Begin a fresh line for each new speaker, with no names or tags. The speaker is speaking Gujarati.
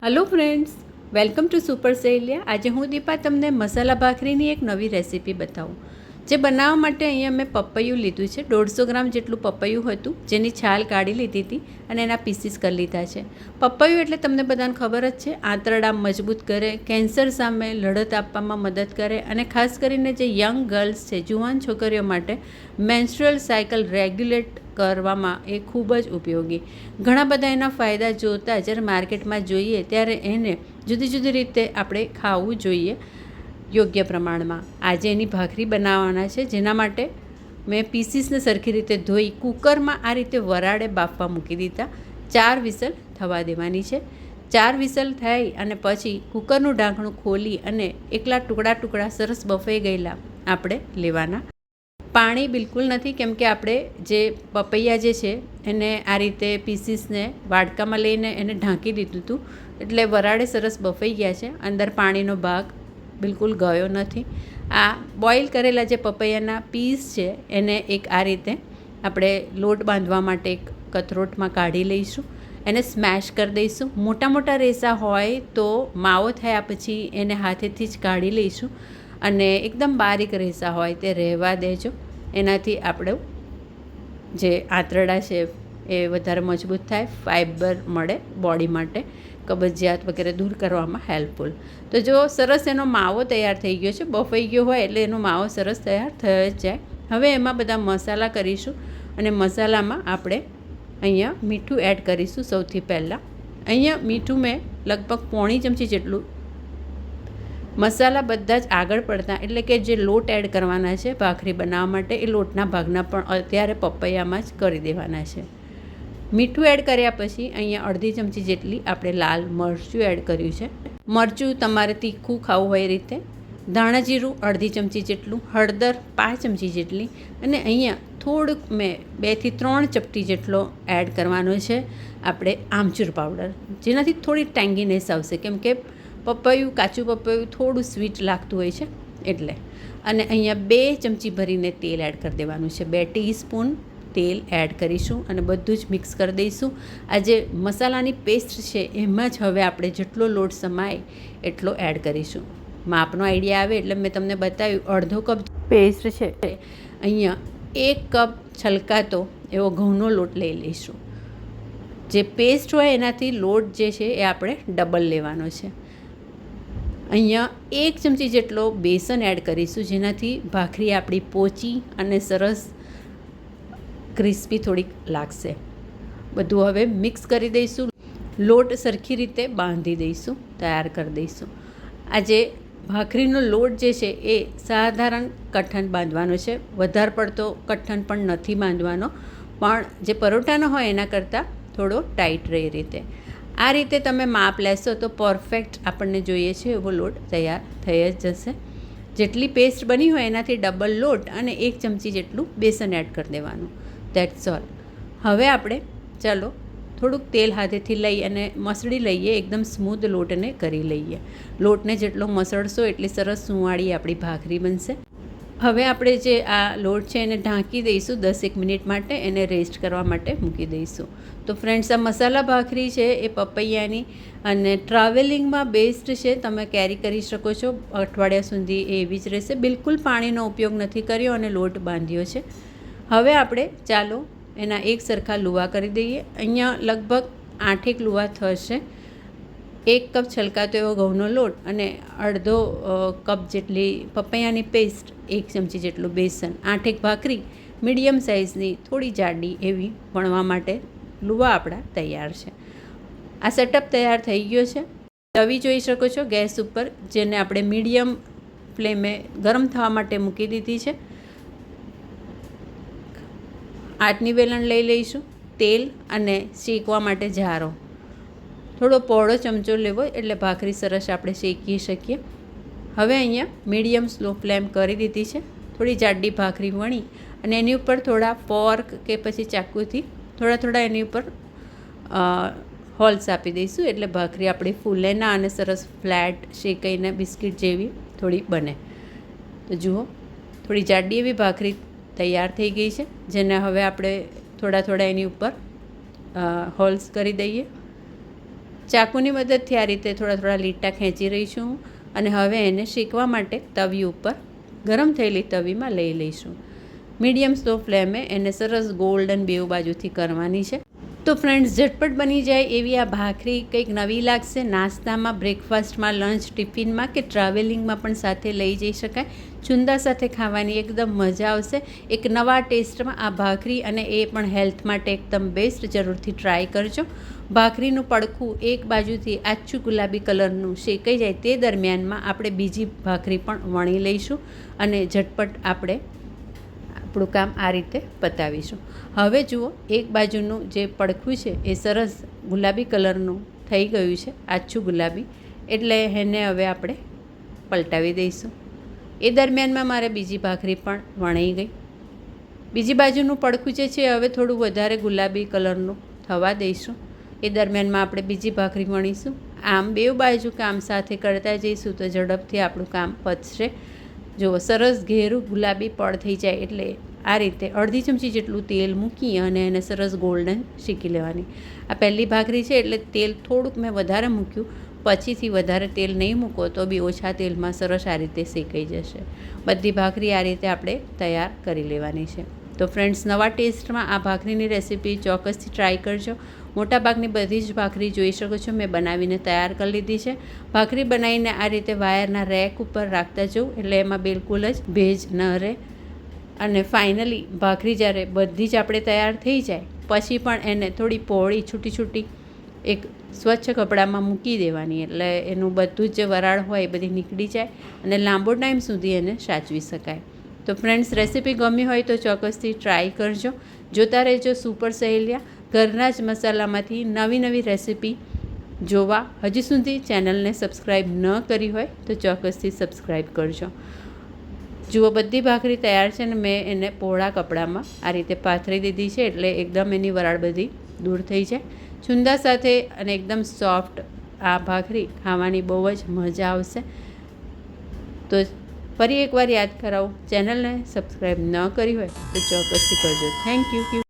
Hello friends, welcome to super સેલિયા. આજે હું દીપા તમને મસાલા ભાખરીની એક નવી રેસીપી બતાવું. જે બનાવવા માટે અહીંયા મેં પપૈયું લીધું છે. 150 ગ્રામ જેટલું પપૈયું હતું, જેની છાલ કાઢી લીધી હતી અને એના પીસીસ કરી લીધા છે. પપૈયું એટલે તમને બધાને ખબર જ છે, આંતરડા મજબૂત કરે, કેન્સર સામે લડત આપવામાં મદદ કરે અને ખાસ કરીને જે યંગ ગર્લ્સ છે, જુવાન છોકરીઓ માટે મેન્સ્ટ્રુઅલ સાયકલ રેગ્યુલેટ કરવામાં એ ખૂબ જ ઉપયોગી. ઘણા બધા એના ફાયદા જોતા જ્યારે માર્કેટમાં જોઈએ ત્યારે એને જુદી જુદી રીતે આપણે ખાવું જોઈએ યોગ્ય પ્રમાણમાં. આજે એની ભાખરી બનાવવાના છે, જેના માટે મેં પીસીસને સરખી રીતે ધોઈ કુકરમાં આ રીતે વરાળે બાફવા મૂકી દીધા. 4 વિસલ થવા દેવાની છે. 4 વિસલ થઈ અને પછી કુકરનું ઢાંકણું ખોલી અને એકલા ટુકડા ટુકડા સરસ બફાઈ ગયેલા આપણે લેવાના. પાણી બિલકુલ નથી, કેમ કે આપણે જે પપૈયા જે છે એને આ રીતે પીસીસને વાડકામાં લઈને એને ઢાંકી દીધું હતું, એટલે વરાળે સરસ બફાઈ ગયા છે. અંદર પાણીનો ભાગ બિલકુલ ગયો નથી. આ બોઇલ કરેલા જે પપૈયાના પીસ છે એને એક આ રીતે આપણે લોટ બાંધવા માટે એક કથરોટમાં કાઢી લઈશું. એને સ્મેશ કરી દઈશું. મોટા મોટા રેસા હોય તો માવો થયા પછી એને હાથેથી જ કાઢી લઈશું અને એકદમ બારીક રેસા હોય તે રહેવા દેજો. એનાથી આપણું જે આંતરડા છે એ વધારે મજબૂત થાય, ફાઇબર મળે બોડી માટે, કબજિયાત વગેરે દૂર કરવામાં હેલ્પફુલ. તો જો સરસ એનો માવો તૈયાર થઈ ગયો છે, બફાઈ ગયો હોય એટલે એનો માવો સરસ તૈયાર થઈ જ જાય. હવે એમાં બધા મસાલા કરીશું અને મસાલામાં આપણે અહીંયા મીઠું એડ કરીશું. સૌથી પહેલાં અહીંયા મીઠું મેં લગભગ પોણી ચમચી જેટલું. મસાલા બધા જ આગળ પડતા એટલે કે જે લોટ એડ કરવાના છે ભાખરી બનાવવા માટે, એ લોટના ભાગના પણ અત્યારે પપૈયામાં જ કરી દેવાના છે. મીઠું એડ કર્યા પછી અહીંયા અડધી ચમચી જેટલી આપણે લાલ મરચું એડ કર્યું છે. મરચું તમારે તીખું ખાવું હોય એ રીતે. ધાણા જીરું અડધી ચમચી જેટલું, હળદર 5 ચમચી જેટલી અને અહીંયા થોડુંક મેં 2 થી 3 ચપટી જેટલો એડ કરવાનો છે આપણે આમચૂર પાવડર, જેનાથી થોડી ટેંગીનેસ આવશે, કેમ કે પપૈયું કાચું પપૈયું થોડું સ્વીટ લાગતું હોય છે એટલે. અને અહીંયા 2 ચમચી ભરીને તેલ એડ કરી દેવાનું છે. 2 ટીસ્પૂન તેલ એડ કરીશું અને બધું જ મિક્સ કરી દઈશું. આ જે મસાલાની પેસ્ટ છે એમાં જ હવે આપણે જેટલો લોટ સમાય એટલો એડ કરીશું. માપનો આઈડિયા આવે એટલે મેં તમને બતાવ્યું. અડધો કપ પેસ્ટ છે, અહીંયા 1 કપ છલકાતો એવો ઘઉંનો લોટ લઈ લઈશું. જે પેસ્ટ હોય એનાથી લોટ જે છે એ આપણે ડબલ લેવાનો છે. અહીંયા 1 ચમચી જેટલો બેસન એડ કરીશું, જેનાથી ભાખરી આપણી પોચી અને સરસ ક્રિસ્પી થોડીક લાગશે. બધું હવે મિક્સ કરી દઈશું. લોટ સરખી રીતે બાંધી દઈશું, તૈયાર કરી દઈશું. આજે ભાખરીનો લોટ જે છે એ સાધારણ કઠણ બાંધવાનો છે, વધારે પડતો કઠણ પણ નથી બાંધવાનો, પણ જે પરોઠાનો હોય એના કરતાં થોડો ટાઈટ રહે એ રીતે. આ રીતે તમે માપ લેશો તો પરફેક્ટ આપણને જોઈએ છે એવો લોટ તૈયાર થઈ જ જશે. જેટલી પેસ્ટ બની હોય એનાથી ડબલ લોટ અને 1 ચમચી જેટલું બેસન એડ કરી દેવાનું. That's all. હવે આપણે ચાલો થોડુંક તેલ હાથેથી લઈ અને મસળી લઈએ, એકદમ સ્મૂધ લોટને કરી લઈએ. લોટને જેટલો મસળશો એટલી સરસ સુંવાળી આપણી ભાખરી બનશે. હવે આપણે જે આ લોટ છે એને ઢાંકી દઈશું 10-1 મિનિટ માટે, એને રેસ્ટ કરવા માટે મૂકી દઈશું. તો ફ્રેન્ડ્સ, આ મસાલા ભાખરી છે એ પપૈયાની અને ટ્રાવેલિંગમાં બેસ્ટ છે. તમે કેરી કરી શકો છો અઠવાડિયા સુધી, એવી જ રહેશે. બિલકુલ પાણીનો ઉપયોગ નથી કર્યો અને લોટ બાંધ્યો છે. હવે આપણે ચાલો એના એક સરખા લુવા કરી દઈએ. અહીંયા લગભગ 8 લુવા થશે. 1 કપ છલકાતો એવો ઘઉંનો લોટ અને અડધો કપ જેટલી પપૈયાની પેસ્ટ, 1 ચમચી જેટલું બેસન, 8 ભાખરી મીડિયમ સાઇઝની થોડી જાડી એવી વણવા માટે લુવા આપણા તૈયાર છે. આ સેટઅપ તૈયાર થઈ ગયો છે. તવી જોઈ શકો છો ગેસ ઉપર, જેને આપણે મીડિયમ ફ્લેમે ગરમ થવા માટે મૂકી દીધી છે. આટની વેલણ લઈ લઈશું. તેલ અને શેકવા માટે જારો, થોડો પહોળો ચમચો લેવો એટલે ભાખરી સરસ આપણે શેકી શકીએ. હવે અહીંયા મીડિયમ સ્લો ફ્લેમ કરી દીધી છે. થોડી જાડી ભાખરી વણી અને એની ઉપર થોડા ફોર્ક કે પછી ચાકુથી થોડા એની ઉપર હોલ્સ આપી દઈશું, એટલે ભાખરી આપણી ફૂલે ના અને સરસ ફ્લેટ શેકાઈને બિસ્કિટ જેવી થોડી બને. તો જુઓ, થોડી જાડી એવી ભાખરી તૈયાર થઈ ગઈ છે, જેને હવે આપણે થોડા એની ઉપર હોલ્સ કરી દઈએ. ચાકુની મદદથી આ રીતે થોડા થોડા લીટા ખેંચી રહી છું અને હવે એને શેકવા માટે તવી ઉપર ગરમ થયેલી તવીમાં લઈ લઈશું. મીડિયમ સ્લો ફ્લેમે એને સરસ ગોલ્ડન બેઉ બાજુથી કરવાની છે. તો ફ્રેન્ડ્સ, ઝટપટ બની જાય એવી આ ભાખરી કંઈક નવી લાગશે. નાસ્તામાં, બ્રેકફાસ્ટમાં, લંચ, ટિફિનમાં કે ટ્રાવેલિંગમાં પણ સાથે લઈ જઈ શકાય. ચુંદા સાથે ખાવાની એકદમ મજા આવશે. એક નવા ટેસ્ટમાં આ ભાખરી, અને એ પણ હેલ્થ માટે એકદમ બેસ્ટ. જરૂરથી ટ્રાય કરજો. ભાખરીનું પડખું એક બાજુથી આછું ગુલાબી કલરનું શેકાઈ જાય તે દરમિયાનમાં આપણે બીજી ભાખરી પણ વણી લઈશું અને ઝટપટ આપણે આપણું કામ આ રીતે પતાવીશું. હવે જુઓ, એક બાજુનું જે પડખું છે એ સરસ ગુલાબી કલરનું થઈ ગયું છે, આછું ગુલાબી, એટલે એને હવે આપણે પલટાવી દઈશું. એ દરમિયાનમાં મારે બીજી ભાખરી પણ વણાઈ ગઈ. બીજી બાજુનું પડખું જે છે હવે થોડું વધારે ગુલાબી કલરનું થવા દઈશું. એ દરમિયાનમાં આપણે બીજી ભાખરી વણીશું. આમ બેઉ બાજુ કામ સાથે કરતા જઈશું તો ઝડપથી આપણું કામ પતશે. જુઓ, સરસ ઘેરું ગુલાબી પડ થઈ જાય એટલે આ રીતે અડધી ચમચી જેટલું તેલ મૂકી અને એને સરસ ગોલ્ડન શેકી લેવાની. આ પહેલી ભાખરી છે એટલે તેલ થોડુંક મેં વધારે મૂક્યું. પછીથી વધારે તેલ નહીં મૂકો તો બી ઓછા તેલમાં સરસ આ રીતે શેકાઈ જશે. બધી ભાખરી આ રીતે આપણે તૈયાર કરી લેવાની છે. તો ફ્રેન્ડ્સ, નવા ટેસ્ટમાં આ ભાખરીની રેસીપી ચોક્કસથી ટ્રાય કરજો. મોટાભાગની બધી જ ભાખરી જોઈ શકો છો મેં બનાવીને તૈયાર કરી લીધી છે. ભાખરી બનાવીને આ રીતે વાયરના રેક ઉપર રાખતા જવું એટલે એમાં બિલકુલ જ ભેજ ન રહે. અને ફાઇનલી ભાખરી જ્યારે બધી જ આપણે તૈયાર થઈ જાય પછી પણ એને થોડી પહોળી છૂટી છૂટી એક સ્વચ્છ કપડામાં મૂકી દેવાની, એટલે એનું બધું જ જે વરાળ હોય એ બધી નીકળી જાય અને લાંબો ટાઈમ સુધી એને સાચવી શકાય. તો ફ્રેન્ડ્સ, રેસીપી ગમી હોય તો ચોક્કસથી ટ્રાય કરજો. જોતા રહેજો સુપર સહેલિયા. ઘરના જ મસાલામાંથી નવી નવી રેસીપી જોવા હજી સુધી ચેનલને સબસ્ક્રાઈબ ન કરી હોય તો ચોક્કસથી સબસ્ક્રાઈબ કરજો. જુઓ, બધી ભાખરી તૈયાર છે ને મેં એને પહોળા કપડામાં આ રીતે પાથરી દીધી છે એટલે એકદમ એની વરાળ બધી દૂર થઈ જાય. ચુંદા સાથે અને એકદમ સોફ્ટ આ ભાખરી ખાવાની બહુ જ મજા આવશે. તો ફરી એકવાર યાદ કરાવું, ચેનલને સબસ્ક્રાઈબ ન કરી હોય તો ચોક્કસથી કરજો. Thank you.